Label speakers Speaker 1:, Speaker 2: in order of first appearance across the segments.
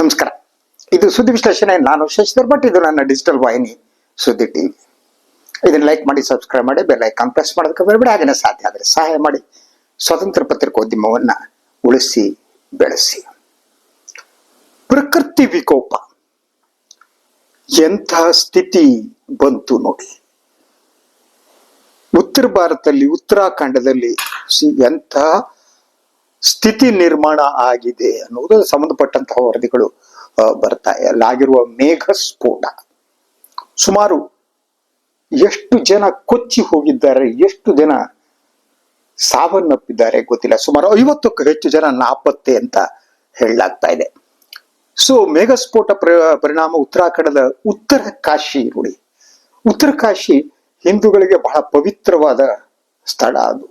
Speaker 1: ನಮಸ್ಕಾರ. ಇದು ಸುದ್ದಿ ವಿಶ್ಲೇಷಣೆ. ನಾನು ಶಶಿಧರ್ ಭಟ್. ಇದು ನನ್ನ ಡಿಜಿಟಲ್ ವಾಹಿನಿ ಸುದ್ದಿ ಟಿವಿ. ಇದನ್ನ ಲೈಕ್ ಮಾಡಿ, ಸಬ್ಸ್ಕ್ರೈಬ್ ಮಾಡಿ, ಬೆಲ್ ಐಕಾನ್ ಪ್ರೆಸ್ ಮಾಡೋದಕ್ಕೆ ಬರಬೇಡಿ. ಹಾಗೆ ಸಾಧ್ಯ ಆದರೆ ಸಹಾಯ ಮಾಡಿ. ಸ್ವತಂತ್ರ ಪತ್ರಿಕೋದ್ಯಮವನ್ನ ಉಳಿಸಿ ಬೆಳೆಸಿ. ಪ್ರಕೃತಿ ವಿಕೋಪ ಎಂತಹ ಸ್ಥಿತಿ ಬಂತು ನೋಡಿ. ಉತ್ತರ ಭಾರತದಲ್ಲಿ, ಉತ್ತರಾಖಂಡದಲ್ಲಿ ಎಂತಹ ಸ್ಥಿತಿ ನಿರ್ಮಾಣ ಆಗಿದೆ ಅನ್ನುವುದು ಸಂಬಂಧಪಟ್ಟಂತಹ ವರದಿಗಳು ಬರ್ತಾ ಅಲ್ಲಾಗಿರುವ ಮೇಘ ಸ್ಫೋಟ. ಸುಮಾರು ಎಷ್ಟು ಜನ ಕೊಚ್ಚಿ ಹೋಗಿದ್ದಾರೆ, ಎಷ್ಟು ಜನ ಸಾವನ್ನಪ್ಪಿದ್ದಾರೆ ಗೊತ್ತಿಲ್ಲ. ಸುಮಾರು 50ಕ್ಕೂ ಹೆಚ್ಚು ಜನ ನಾಪತ್ತೆ ಅಂತ ಹೇಳಲಾಗ್ತಾ ಇದೆ. ಸೊ ಮೇಘಸ್ಫೋಟ ಪರಿಣಾಮ ಉತ್ತರಾಖಂಡದ ಉತ್ತರ ಕಾಶಿ ನೋಡಿ. ಉತ್ತರ ಕಾಶಿ ಹಿಂದೂಗಳಿಗೆ ಬಹಳ ಪವಿತ್ರವಾದ ಸ್ಥಳ. ಅದು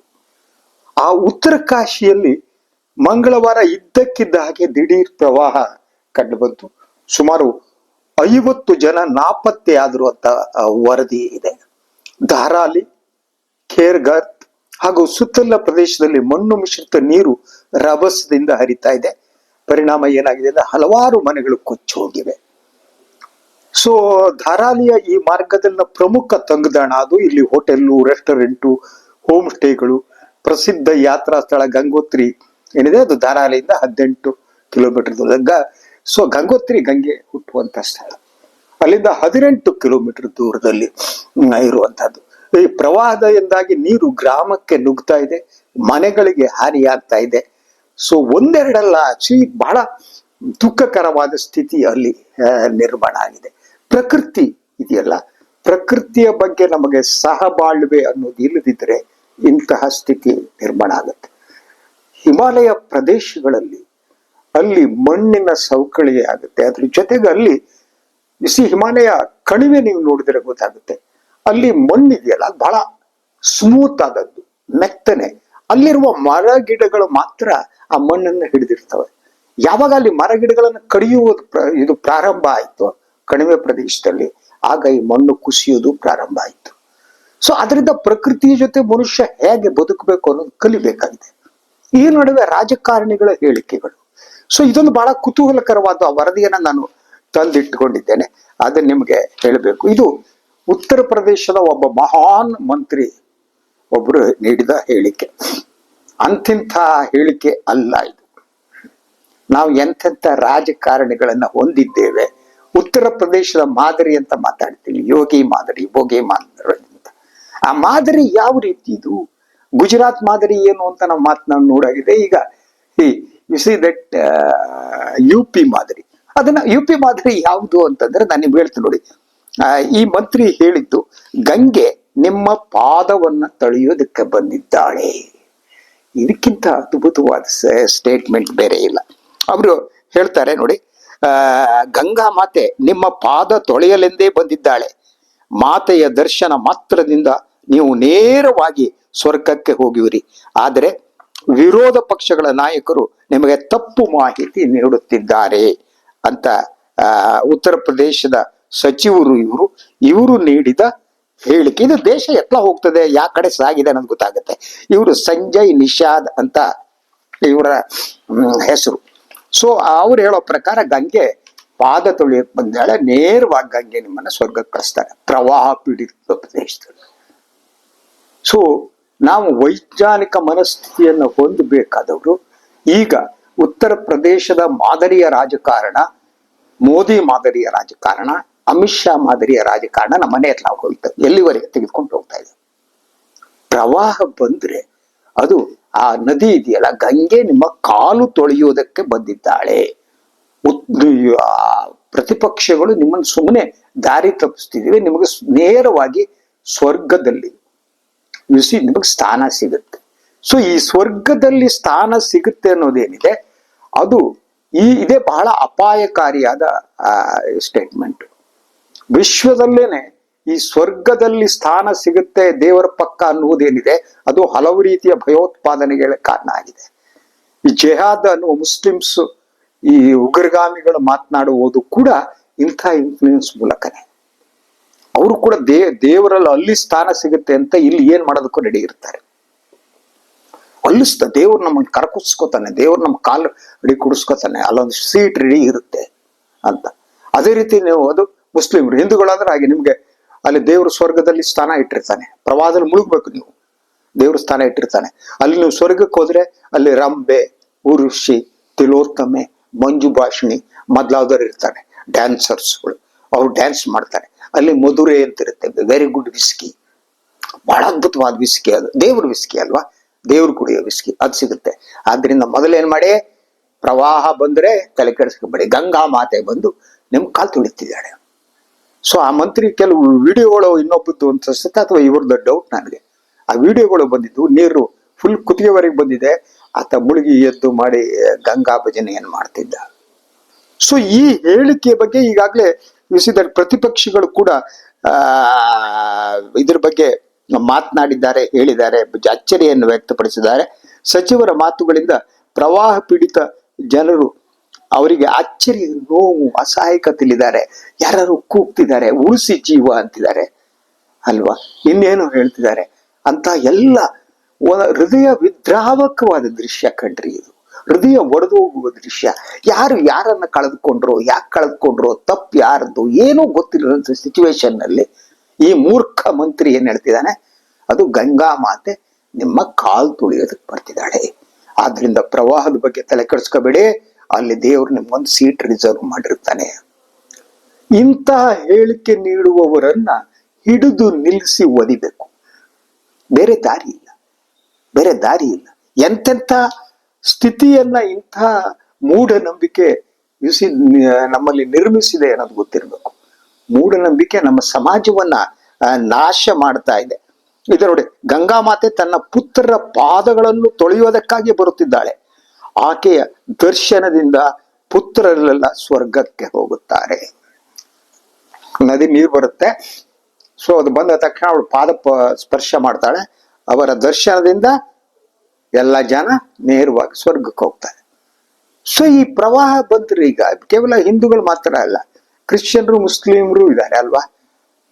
Speaker 1: ಆ ಉತ್ತರ ಕಾಶಿಯಲ್ಲಿ ಮಂಗಳವಾರ ಇದ್ದಕ್ಕಿದ್ದ ಹಾಗೆ ದಿಢೀರ್ ಪ್ರವಾಹ ಕಂಡು ಬಂತು. ಸುಮಾರು 50 ಜನ ನಾಪತ್ತೆ ಆದ್ರು ಅಂತ ವರದಿ ಇದೆ. ಧಾರಾಲಿ, ಖೇರ್ಘರ್ ಹಾಗೂ ಸುತ್ತಲ ಪ್ರದೇಶದಲ್ಲಿ ಮಣ್ಣು ಮಿಶ್ರಿತ ನೀರು ರಭಸದಿಂದ ಹರಿತಾ ಇದೆ. ಪರಿಣಾಮ ಏನಾಗಿದೆ ಅಂದ್ರೆ ಹಲವಾರು ಮನೆಗಳು ಕೊಚ್ಚಿ ಹೋಗಿವೆ. ಸೊ ಧಾರಾಲಿಯ ಈ ಮಾರ್ಗದಲ್ಲಿನ ಪ್ರಮುಖ ತಂಗುದಾಣ ಅದು. ಇಲ್ಲಿ ಹೋಟೆಲ್ಲು, ರೆಸ್ಟೋರೆಂಟು, ಹೋಮ್ ಸ್ಟೇಗಳು, ಪ್ರಸಿದ್ಧ ಯಾತ್ರಾ ಸ್ಥಳ ಗಂಗೋತ್ರಿ ಏನಿದೆ ಅದು ಧಾರಾಲಿಯಿಂದ 18 ಕಿಲೋಮೀಟರ್ ದೂರ. ಸೊ ಗಂಗೋತ್ರಿ ಗಂಗೆ ಹುಟ್ಟುವಂತ ಸ್ಥಳ ಅಲ್ಲಿಂದ 18 ಕಿಲೋಮೀಟರ್ ದೂರದಲ್ಲಿ ಇರುವಂತಹದ್ದು. ಈ ಪ್ರವಾಹದಿಂದಾಗಿ ನೀರು ಗ್ರಾಮಕ್ಕೆ ನುಗ್ತಾ ಇದೆ, ಮನೆಗಳಿಗೆ ಹಾನಿಯಾಗ್ತಾ ಇದೆ. ಸೊ ಒಂದೆರಡಲ್ಲ, ಬಹಳ ದುಃಖಕರವಾದ ಸ್ಥಿತಿ ಅಲ್ಲಿ ನಿರ್ಮಾಣ ಆಗಿದೆ. ಪ್ರಕೃತಿ ಇದೆಯಲ್ಲ, ಪ್ರಕೃತಿಯ ಬಗ್ಗೆ ನಮಗೆ ಸಹಬಾಳ್ವೆ ಅನ್ನೋದು ಇಲ್ಲದಿದ್ರೆ ಇಂತಹ ಸ್ಥಿತಿ ನಿರ್ಮಾಣ ಆಗುತ್ತೆ. ಹಿಮಾಲಯ ಪ್ರದೇಶಗಳಲ್ಲಿ ಅಲ್ಲಿ ಮಣ್ಣಿನ ಸವಕಳಿ ಆಗುತ್ತೆ. ಅದ್ರ ಜೊತೆಗೆ ಅಲ್ಲಿ ಹಿಮಾಲಯ ಕಣಿವೆ ನೀವು ನೋಡಿದ್ರೆ ಗೊತ್ತಾಗುತ್ತೆ. ಅಲ್ಲಿ ಮಣ್ಣಿದೆಯಲ್ಲ ಬಹಳ ಸ್ಮೂತ್ ಆದದ್ದು, ಮೆತ್ತನೆ. ಅಲ್ಲಿರುವ ಮರ ಗಿಡಗಳು ಮಾತ್ರ ಆ ಮಣ್ಣನ್ನು ಹಿಡಿದಿರ್ತವೆ. ಯಾವಾಗ ಅಲ್ಲಿ ಮರ ಗಿಡಗಳನ್ನು ಕಡಿಯುವುದು ಇದು ಪ್ರಾರಂಭ ಆಯ್ತು ಕಣಿವೆ ಪ್ರದೇಶದಲ್ಲಿ, ಆಗ ಈ ಮಣ್ಣು ಕುಸಿಯುವುದು ಪ್ರಾರಂಭ ಆಯ್ತು. ಸೊ ಅದರಿಂದ ಪ್ರಕೃತಿಯ ಜೊತೆ ಮನುಷ್ಯ ಹೇಗೆ ಬದುಕಬೇಕು ಅನ್ನೋದು ಕಲಿಬೇಕಾಗಿದೆ. ಈ ನಡುವೆ ರಾಜಕಾರಣಿಗಳ ಹೇಳಿಕೆಗಳು. ಸೊ ಇದೊಂದು ಬಹಳ ಕುತೂಹಲಕರವಾದ ವರದಿಯನ್ನ ನಾನು ತಂದಿಟ್ಟುಕೊಂಡಿದ್ದೇನೆ, ಅದನ್ನ ನಿಮಗೆ ಹೇಳಬೇಕು. ಇದು ಉತ್ತರ ಪ್ರದೇಶದ ಒಬ್ಬ ಮಹಾನ್ ಮಂತ್ರಿ ಒಬ್ರು ನೀಡಿದ ಹೇಳಿಕೆ. ಅಂತಿಂಥ ಹೇಳಿಕೆ ಅಲ್ಲ ಇದು. ನಾವು ಎಂತೆಂಥ ರಾಜಕಾರಣಿಗಳನ್ನ ಹೊಂದಿದ್ದೇವೆ. ಉತ್ತರ ಪ್ರದೇಶದ ಮಾದರಿ ಅಂತ ಮಾತಾಡ್ತೀವಿ, ಯೋಗಿ ಮಾದರಿ, ಭೋಗಿ ಮಾದರಿ ಅಂತ. ಆ ಮಾದರಿ ಯಾವ ರೀತಿ ಇದು? ಗುಜರಾತ್ ಮಾದರಿ ಏನು ಅಂತ ನಾವು ಮಾತನಾಡಿ ನೋಡಾಗಿದೆ. ಈಗ ಯು ಸಿ ದಟ್ UP ಮಾದರಿ. ಅದನ್ನ UP ಮಾದರಿ ಯಾವುದು ಅಂತಂದ್ರೆ ನಾನು ನಿಮ್ಗೆ ಹೇಳ್ತೀನಿ ನೋಡಿ. ಈ ಮಂತ್ರಿ ಹೇಳಿದ್ದು, ಗಂಗೆ ನಿಮ್ಮ ಪಾದವನ್ನ ತಳೆಯೋದಕ್ಕೆ ಬಂದಿದ್ದಾಳೆ. ಇದಕ್ಕಿಂತ ಅದ್ಭುತವಾದ ಸ್ಟೇಟ್ಮೆಂಟ್ ಬೇರೆ ಇಲ್ಲ. ಅವರು ಹೇಳ್ತಾರೆ ನೋಡಿ, ಗಂಗಾ ಮಾತೆ ನಿಮ್ಮ ಪಾದ ತೊಳೆಯಲೆಂದೇ ಬಂದಿದ್ದಾಳೆ. ಮಾತೆಯ ದರ್ಶನ ಮಾತ್ರದಿಂದ ನೀವು ನೇರವಾಗಿ ಸ್ವರ್ಗಕ್ಕೆ ಹೋಗುವಿರಿ. ಆದರೆ ವಿರೋಧ ಪಕ್ಷಗಳ ನಾಯಕರು ನಿಮಗೆ ತಪ್ಪು ಮಾಹಿತಿ ನೀಡುತ್ತಿದ್ದಾರೆ ಅಂತ ಉತ್ತರ ಪ್ರದೇಶದ ಸಚಿವರು ಇವರು ನೀಡಿದ ಹೇಳಿಕೆ. ಇದು ದೇಶ ಎತ್ಲ ಹೋಗ್ತದೆ, ಯಾವ ಕಡೆ ಸಾಗಿದೆ ಅನ್ನೋದು ಗೊತ್ತಾಗುತ್ತೆ. ಇವರು ಸಂಜಯ್ ನಿಷಾದ್ ಅಂತ ಇವರ ಹೆಸರು. ಸೊ ಅವ್ರು ಹೇಳೋ ಪ್ರಕಾರ ಗಂಗೆ ಪಾದ ತೊಳೆಯಕ್ಕೆ ಬಂದಾಳೆ, ನೇರವಾಗಿ ಗಂಗೆ ನಿಮ್ಮನ್ನ ಸ್ವರ್ಗಕ್ಕೆ ಕಳಿಸ್ತಾರೆ ಪ್ರವಾಹ ಪೀಡಿತ ಪ್ರದೇಶದಲ್ಲಿ. ಸೊ ನಾವು ವೈಜ್ಞಾನಿಕ ಮನಸ್ಥಿತಿಯನ್ನು ಹೊಂದಬೇಕಾದವರು. ಈಗ ಉತ್ತರ ಪ್ರದೇಶದ ಮಾದರಿಯ ರಾಜಕಾರಣ, ಮೋದಿ ಮಾದರಿಯ ರಾಜಕಾರಣ, ಅಮಿತ್ ಶಾ ಮಾದರಿಯ ರಾಜಕಾರಣ ನಮ್ಮ ಮನೆ ಹತ್ರ ಹೋಗ್ತದೆ, ಎಲ್ಲಿವರೆಗೆ ತೆಗೆದುಕೊಂಡು ಹೋಗ್ತಾ ಇದೆ. ಪ್ರವಾಹ ಬಂದ್ರೆ ಅದು ಆ ನದಿ ಇದೆಯಲ್ಲ, ಗಂಗೆ ನಿಮ್ಮ ಕಾಲು ತೊಳೆಯುವುದಕ್ಕೆ ಬಂದಿದ್ದಾಳೆ. ಪ್ರತಿಪಕ್ಷಗಳು ನಿಮ್ಮನ್ನು ಸುಮ್ಮನೆ ದಾರಿ ತಪ್ಪಿಸ್ತಿದ್ದೀವಿ, ನಿಮಗೆ ನೇರವಾಗಿ ಸ್ವರ್ಗದಲ್ಲಿ ನಿಮಗೆ ಸ್ಥಾನ ಸಿಗುತ್ತೆ. ಸೊ ಈ ಸ್ವರ್ಗದಲ್ಲಿ ಸ್ಥಾನ ಸಿಗುತ್ತೆ ಅನ್ನೋದೇನಿದೆ ಅದು ಇದೇ ಬಹಳ ಅಪಾಯಕಾರಿಯಾದ ಸ್ಟೇಟ್ಮೆಂಟ್. ವಿಶ್ವದಲ್ಲೇನೆ ಈ ಸ್ವರ್ಗದಲ್ಲಿ ಸ್ಥಾನ ಸಿಗುತ್ತೆ ದೇವರ ಪಕ್ಕ ಅನ್ನುವುದೇನಿದೆ ಅದು ಹಲವು ರೀತಿಯ ಭಯೋತ್ಪಾದನೆಗಳ ಕಾರಣ ಆಗಿದೆ. ಈ ಜೆಹಾದ್ ಅನ್ನುವ ಮುಸ್ಲಿಮ್ಸ್, ಈ ಉಗ್ರಗಾಮಿಗಳು ಮಾತನಾಡುವುದು ಕೂಡ ಇಂಥ ಇನ್ಫ್ಲೂಯೆನ್ಸ್ ಮೂಲಕನೇ. ಅವರು ಕೂಡ ದೇವರಲ್ಲಿ ಅಲ್ಲಿ ಸ್ಥಾನ ಸಿಗುತ್ತೆ ಅಂತ ಇಲ್ಲಿ ಏನ್ ಮಾಡೋದಕ್ಕೂ ರೆಡಿ ಇರ್ತಾರೆ. ದೇವ್ರು ನಮ್ಮನ್ನು ಕರ್ಕಿಸ್ಕೋತಾನೆ, ದೇವ್ರು ನಮ್ಮ ಕಾಲು ಅಡಿ ಕುಡಿಸ್ಕೋತಾನೆ, ಅಲ್ಲೊಂದು ಸೀಟ್ ರೆಡಿ ಇರುತ್ತೆ. ಅಂತ. ಅದೇ ರೀತಿ ನೀವು ಅದು ಮುಸ್ಲಿಮ್ರು, ಹಿಂದೂಗಳಾದ್ರೆ ಹಾಗೆ ನಿಮ್ಗೆ ಅಲ್ಲಿ ದೇವರು ಸ್ವರ್ಗದಲ್ಲಿ ಸ್ಥಾನ ಇಟ್ಟಿರ್ತಾನೆ, ಪ್ರವಾಹದಲ್ಲಿ ಮುಳುಗ್ಬೇಕು ನೀವು, ದೇವ್ರ ಸ್ಥಾನ ಇಟ್ಟಿರ್ತಾನೆ. ಅಲ್ಲಿ ನೀವು ಸ್ವರ್ಗಕ್ಕೆ ಹೋದ್ರೆ ಅಲ್ಲಿ ರಂಬೆ, ಊರ್ವಶಿ, ತಿಲೋತ್ತಮೆ, ಮಂಜು ಭಾಷಿಣಿ ಮೊದಲಾದವರು ಇರ್ತಾರೆ, ಡ್ಯಾನ್ಸರ್ಸ್ಗಳು, ಅವ್ರು ಡ್ಯಾನ್ಸ್ ಮಾಡ್ತಾರೆ. ಅಲ್ಲಿ ಮಧುರೆ ಅಂತ ಇರುತ್ತೆ, ವೆರಿ ಗುಡ್ ವಿಸ್ಕಿ, ಬಹಳ ಅದ್ಭುತವಾದ ವಿಸ್ಕಿ, ಅದು ದೇವ್ರ ವಿಸ್ಕಿ ಅಲ್ವಾ, ದೇವ್ರು ಕುಡಿಯೋ ವಿಸ್ಕಿ ಅದು ಸಿಗುತ್ತೆ. ಆದ್ರಿಂದ ಮೊದಲೇನ್ ಮಾಡಿ, ಪ್ರವಾಹ ಬಂದ್ರೆ ತಲೆ ಕೆಡಿಸ್ಕೊಬೇಡಿ, ಗಂಗಾ ಮಾತೆ ಬಂದು ನಿಮ್ ಕಾಲ್ ತುಳಿತಿದ್ದಾಳೆ. ಸೊ ಆ ಮಂತ್ರಿ ಕೆಲವು ವಿಡಿಯೋಗಳು ಇನ್ನೊಬ್ಬದ್ದು ಅಂತ ಅನ್ಸುತ್ತೆ, ಅಥವಾ ಇವ್ರದ್ದು ಡೌಟ್ ನನಗೆ. ಆ ವಿಡಿಯೋಗಳು ಬಂದಿದ್ದು, ನೀರು ಫುಲ್ ಕುತ್ತಿಗೆವರೆಗೆ ಬಂದಿದೆ, ಆತ ಮುಳುಗಿ ಎದ್ದು ಮಾಡಿ ಗಂಗಾ ಭಜನೆಯನ್ನು ಮಾಡ್ತಿದ್ದ. ಸೊ ಈ ಹೇಳಿಕೆ ಬಗ್ಗೆ ಈಗಾಗಲೇ ಪ್ರತಿಪಕ್ಷಿಗಳು ಕೂಡ ಇದ್ರ ಬಗ್ಗೆ ಮಾತನಾಡಿದ್ದಾರೆ, ಹೇಳಿದ್ದಾರೆ, ಅಚ್ಚರಿಯನ್ನು ವ್ಯಕ್ತಪಡಿಸಿದ್ದಾರೆ. ಸಚಿವರ ಮಾತುಗಳಿಂದ ಪ್ರವಾಹ ಪೀಡಿತ ಜನರು ಅವರಿಗೆ ಅಚ್ಚರಿ, ನೋವು, ಅಸಹಾಯಕತೆಲಿದ್ದಾರೆ. ಯಾರು ಕೂಗ್ತಿದ್ದಾರೆ, ಉಳಿಸಿ ಜೀವ ಅಂತಿದ್ದಾರೆ ಅಲ್ವಾ, ಇನ್ನೇನು ಹೇಳ್ತಿದ್ದಾರೆ ಅಂತ ಎಲ್ಲ ಹೃದಯ ವಿದ್ರಾವಕವಾದ ದೃಶ್ಯ ಕಣ್ರಿ ಇದು. ಹೃದಯ ಒಡೆದು ಹೋಗುವ ದೃಶ್ಯ. ಯಾರು ಯಾರನ್ನ ಕಳೆದುಕೊಂಡ್ರು, ಯಾಕೆ ಕಳೆದುಕೊಂಡ್ರು, ತಪ್ಪು ಯಾರದ್ದು ಏನೂ ಗೊತ್ತಿರೋ ಸಿಚುವೇಶನ್ ನಲ್ಲಿ ಈ ಮೂರ್ಖ ಮಂತ್ರಿ ಏನ್ ಹೇಳ್ತಿದ್ದಾನೆ, ಅದು ಗಂಗಾ ಮಾತೆ ನಿಮ್ಮ ಕಾಲ್ ತುಳಿಯೋದಕ್ಕೆ ಬರ್ತಿದ್ದಾಳೆ. ಆದ್ರಿಂದ ಪ್ರವಾಹದ ಬಗ್ಗೆ ತಲೆ ಕೆಡಿಸ್ಕೋಬೇಡಿ, ಅಲ್ಲಿ ದೇವ್ರು ನಿಮ್ಗೊಂದು ಸೀಟ್ ರಿಸರ್ವ್ ಮಾಡಿರ್ತಾನೆ. ಇಂತಹ ಹೇಳಿಕೆ ನೀಡುವವರನ್ನ ಹಿಡಿದು ನಿಲ್ಲಿಸಿ ಒದಿಬೇಕು. ಬೇರೆ ದಾರಿ ಇಲ್ಲ, ಬೇರೆ ದಾರಿ ಇಲ್ಲ. ಎಂತೆಂಥ ಸ್ಥಿತಿಯನ್ನ ಇಂಥ ಮೂಢನಂಬಿಕೆ ನಮ್ಮಲ್ಲಿ ನಿರ್ಮಿಸಿದೆ ಅನ್ನೋದು ಗೊತ್ತಿರಬೇಕು. ಮೂಢನಂಬಿಕೆ ನಮ್ಮ ಸಮಾಜವನ್ನ ನಾಶ ಮಾಡ್ತಾ ಇದೆ. ಇದು ನೋಡಿ, ಗಂಗಾ ಮಾತೆ ತನ್ನ ಪುತ್ರರ ಪಾದಗಳನ್ನು ತೊಳೆಯುವುದಕ್ಕಾಗಿ ಬರುತ್ತಿದ್ದಾಳೆ. ಆಕೆಯ ದರ್ಶನದಿಂದ ಪುತ್ರರೆಲ್ಲ ಸ್ವರ್ಗಕ್ಕೆ ಹೋಗುತ್ತಾರೆ. ನದಿ ನೀರು ಬರುತ್ತೆ, ಸೊ ಅದು ಬಂದ ತಕ್ಷಣ ಅವಳು ಪಾದ ಸ್ಪರ್ಶ ಮಾಡ್ತಾಳೆ. ಅವರ ದರ್ಶನದಿಂದ ಎಲ್ಲ ಜನ ನೇರವಾಗಿ ಸ್ವರ್ಗಕ್ಕೆ ಹೋಗ್ತಾರೆ. ಸೊ ಈ ಪ್ರವಾಹ ಬಂದ್ರೆ ಈಗ ಕೇವಲ ಹಿಂದೂಗಳು ಮಾತ್ರ ಅಲ್ಲ, ಕ್ರಿಶ್ಚಿಯನ್ರು, ಮುಸ್ಲಿಮ್ರು ಇದ್ದಾರೆ ಅಲ್ವಾ.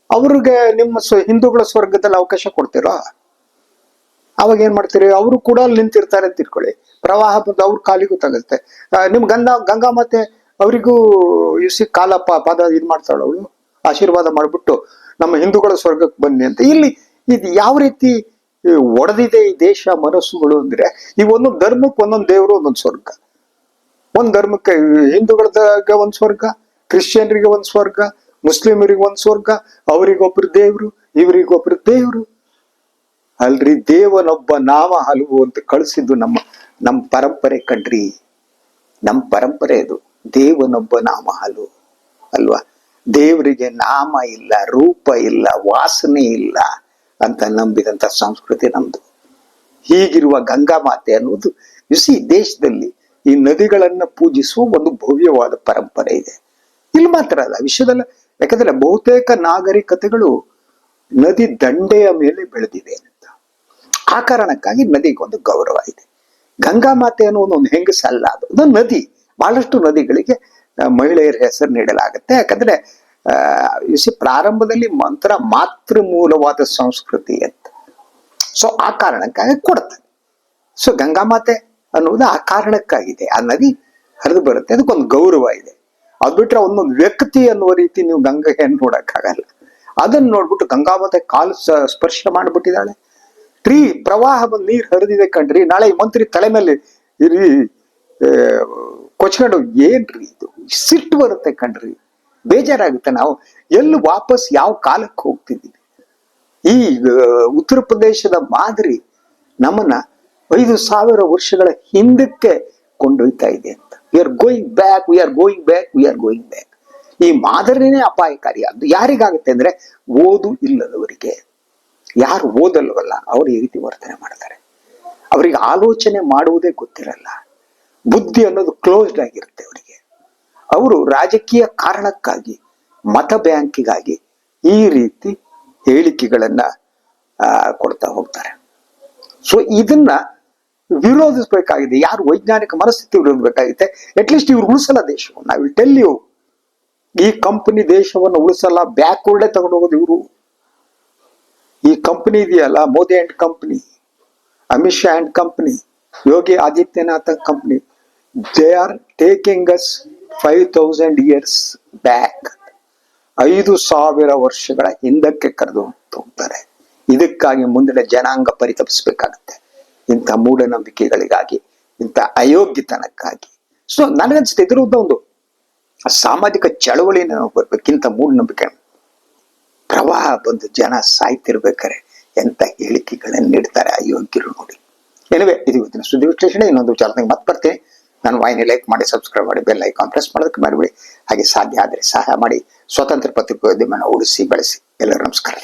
Speaker 1: ಅವ್ರಿಗೆ ನಿಮ್ಮ ಹಿಂದೂಗಳ ಸ್ವರ್ಗದಲ್ಲಿ ಅವಕಾಶ ಕೊಡ್ತಿರೋ? ಅವಾಗ ಏನ್ ಮಾಡ್ತೀರಿ, ಅವರು ಕೂಡ ಅಲ್ಲಿ ನಿಂತಿರ್ತಾರೆ ಅಂತ ತಿಳ್ಕೊಳ್ಳಿ, ಪ್ರವಾಹ ಬಂದು ಅವ್ರ ಕಾಲಿಗೂ ತಗುತ್ತೆ. ನಿಮ್ ಗಂಗಾ ಮಾತೆ ಅವರಿಗೂ ಕಾಲ ಪಾದ ಇದ್ ಮಾಡ್ತಾಳ, ಅವಳು ಆಶೀರ್ವಾದ ಮಾಡ್ಬಿಟ್ಟು ನಮ್ಮ ಹಿಂದೂಗಳ ಸ್ವರ್ಗಕ್ಕೆ ಬನ್ನಿ ಅಂತ. ಇಲ್ಲಿ ಇದು ಯಾವ ರೀತಿ ಒಡೆದಿದೆ ಈ ದೇಶ ಮನಸ್ಸುಗಳು ಈ ಒಂದೊಂದು ಧರ್ಮಕ್ಕೆ ಒಂದೊಂದು ದೇವರು ಒಂದೊಂದು ಸ್ವರ್ಗ. ಒಂದ್ ಧರ್ಮಕ್ಕೆ ಹಿಂದೂಗಳಿಗೆ ಒಂದ್ ಸ್ವರ್ಗ, ಕ್ರಿಶ್ಚಿಯನ್ರಿಗೆ ಒಂದ್ ಸ್ವರ್ಗ, ಮುಸ್ಲಿಮರಿಗೆ ಒಂದ್ ಸ್ವರ್ಗ, ಅವರಿಗೊಬ್ರು ದೇವ್ರು, ಇವರಿಗೊಬ್ರು ದೇವ್ರು. ಅಲ್ರಿ, ದೇವನೊಬ್ಬ ನಾಮ ಹಲವು ಅಂತ ಕಳಿಸಿದ್ದು ನಮ್ಮ ಪರಂಪರೆ ಕಣ್ರಿ, ನಮ್ಮ ಪರಂಪರೆ ಇದು. ದೇವನೊಬ್ಬ ನಾಮ ಹಲವು ಅಲ್ವಾ. ದೇವರಿಗೆ ನಾಮ ಇಲ್ಲ, ರೂಪ ಇಲ್ಲ, ವಾಸನೆ ಇಲ್ಲ ಅಂತ ನಂಬಿದಂತ ಸಂಸ್ಕೃತಿ ನಮ್ದು. ಹೀಗಿರುವ ಗಂಗಾ ಮಾತೆ ಅನ್ನುವುದು ದೇಶದಲ್ಲಿ ಈ ನದಿಗಳನ್ನ ಪೂಜಿಸುವ ಒಂದು ಭವ್ಯವಾದ ಪರಂಪರೆ ಇದೆ. ಇಲ್ಲಿ ಮಾತ್ರ ಅಲ್ಲ, ವಿಶ್ವದಲ್ಲ. ಯಾಕಂದ್ರೆ ಬಹುತೇಕ ನಾಗರಿಕತೆಗಳು ನದಿ ದಂಡೆಯ ಮೇಲೆ ಬೆಳೆದಿವೆ ಅಂತ. ಆ ಕಾರಣಕ್ಕಾಗಿ ನದಿಗೊಂದು ಗೌರವ ಇದೆ. ಗಂಗಾ ಮಾತೆ ಅನ್ನೋದು ಒಂದು ಹೆಂಗಸಲ್ಲ, ಅದು ನದಿ. ಬಹಳಷ್ಟು ನದಿಗಳಿಗೆ ಮಹಿಳೆಯರ ಹೆಸರು ನೀಡಲಾಗುತ್ತೆ. ಯಾಕಂದ್ರೆ ಪ್ರಾರಂಭದಲ್ಲಿ ಮಂತ್ರ ಮಾತೃ ಮೂಲವಾದ ಸಂಸ್ಕೃತಿ ಅಂತ. ಸೊ ಆ ಕಾರಣಕ್ಕಾಗಿ ಕೊಡ್ತಾರೆ. ಸೊ ಗಂಗಾ ಮಾತೆ ಅನ್ನುವುದು ಆ ಕಾರಣಕ್ಕಾಗಿದೆ. ಆ ನದಿ ಹರಿದು ಬರುತ್ತೆ, ಅದಕ್ಕೊಂದು ಗೌರವ ಇದೆ. ಅದ್ ಬಿಟ್ರೆ ಒಂದೊಂದು ವ್ಯಕ್ತಿ ಅನ್ನುವ ರೀತಿ ನೀವು ಗಂಗೆಯನ್ನು ನೋಡಕ್ಕಾಗಲ್ಲ. ಅದನ್ನ ನೋಡ್ಬಿಟ್ಟು ಗಂಗಾ ಮಾತೆ ಕಾಲು ಸ್ಪರ್ಶ ಮಾಡ್ಬಿಟ್ಟಿದ್ದಾಳೆ. ಪ್ರವಾಹ ಬಂದು ನೀರು ಹರಿದಿದೆ ಕಣ್ರಿ, ನಾಳೆ ಈ ಮಂತ್ರಿ ತಲೆ ಮೇಲೆ ಕೊಚ್ಕೊಂಡು ಏನ್ರಿ ಇದು, ಸಿಟ್ಟು ಬರುತ್ತೆ ಕಣ್ರಿ, ಬೇಜಾರಾಗುತ್ತೆ. ನಾವು ಎಲ್ಲಿ ವಾಪಸ್ ಯಾವ ಕಾಲಕ್ಕೆ ಹೋಗ್ತಿದ್ದೀವಿ? ಈ ಉತ್ತರ ಪ್ರದೇಶದ ಮಾದರಿ ನಮ್ಮನ್ನ 5,000 ವರ್ಷಗಳ ಹಿಂದಕ್ಕೆ ಕೊಂಡೊಯ್ತಾ ಇದೆ ಅಂತ. We are going back, we are going back, we are going back. ಈ ಮಾದರಿನೇ ಅಪಾಯಕಾರಿ. ಅದು ಯಾರಿಗಾಗುತ್ತೆ ಅಂದ್ರೆ ಓದು ಇಲ್ಲದವರಿಗೆ. ಯಾರು ಓದಲ್ವಲ್ಲ ಅವ್ರು ಈ ರೀತಿ ವರ್ತನೆ ಮಾಡ್ತಾರೆ. ಅವರಿಗೆ ಆಲೋಚನೆ ಮಾಡುವುದೇ ಗೊತ್ತಿರಲ್ಲ. ಬುದ್ಧಿ ಅನ್ನೋದು ಕ್ಲೋಸ್ಡ್ ಆಗಿರುತ್ತೆ ಅವರಿಗೆ. ಅವರು ರಾಜಕೀಯ ಕಾರಣಕ್ಕಾಗಿ, ಮತ ಬ್ಯಾಂಕಿಗಾಗಿ ಈ ರೀತಿ ಹೇಳಿಕೆಗಳನ್ನ ಕೊಡ್ತಾ ಹೋಗ್ತಾರೆ. ಸೊ ಇದನ್ನ ವಿರೋಧಿಸಬೇಕಾಗಿದೆ. ಯಾರು ವೈಜ್ಞಾನಿಕ ಮನಸ್ಥಿತಿ ವಿರೋಧಿಸಬೇಕಾಗಿದೆ. ಅಟ್ಲೀಸ್ಟ್ ಇವ್ರು ಉಳಿಸಲ್ಲ ದೇಶವನ್ನು. ಐ ವಿಲ್ ಟೆಲ್ ಯು, ಈ ಕಂಪನಿ ದೇಶವನ್ನು ಉಳಿಸಲ್ಲ, ಬ್ಯಾಕ್ವರ್ಡೇ ತಗೊಂಡು ಹೋಗೋದು ಇವರು. ಈ ಕಂಪನಿ ಇದೆಯಲ್ಲ, Modi and company, Amit Shah and company, Yogi Adityanath company, they are taking us 5,000 years back, 5,000 ವರ್ಷಗಳ ಹಿಂದಕ್ಕೆ ಕರೆದು ಹೋಗ್ತಾರೆ. ಇದಕ್ಕಾಗಿ ಮುಂದಿನ ಜನಾಂಗ ಪರಿತಪಿಸಬೇಕಾಗುತ್ತೆ, ಇಂಥ ಮೂಢನಂಬಿಕೆಗಳಿಗಾಗಿ, ಇಂಥ ಅಯೋಗ್ಯತನಕ್ಕಾಗಿ. ಸೊ ನನಗನ್ಸುತ್ತೆ ಇದರಿಂದ ಒಂದು ಸಾಮಾಜಿಕ ಚಳವಳಿನ ನಾವು ಬರ್ಬೇಕಿಂತ ಮೂಢನಂಬಿಕೆ ಪ್ರವಾಹ ಬಂದು ಜನ ಸಾಯ್ತಿರ್ಬೇಕಾರೆ ಎಂತ ಹೇಳಿಕೆಗಳನ್ನು ನೀಡ್ತಾರೆ ಅಯೋಗ್ಯರು ನೋಡಿ. ಎನಿವೆ, ಇದು ಇವತ್ತಿನ ಸುದ್ದಿ ವಿಶ್ಲೇಷಣೆ. ಇನ್ನೊಂದು ಚಾನಲ್ಗೆ ಮತ್ತೆ ಬರ್ತೀನಿ. ನಾನು ವಾಹಿನಿ ಲೈಕ್ ಮಾಡಿ, ಸಬ್ಸ್ಕ್ರೈಬ್ ಮಾಡಿ, ಬೆಲ್ ಐಕಾನ್ ಪ್ರೆಸ್ ಮಾಡೋದಕ್ಕೆ ಮರಿಬೇಡಿ. ಹಾಗೆ ಸಾಧ್ಯ ಆದರೆ ಸಹಾಯ ಮಾಡಿ ಸ್ವತಂತ್ರ ಪತ್ರಿಕೋದ್ಯಮನ ಉಳಿಸಿ ಬೆಳೆಸಿ. ಎಲ್ಲರೂ ನಮಸ್ಕಾರ.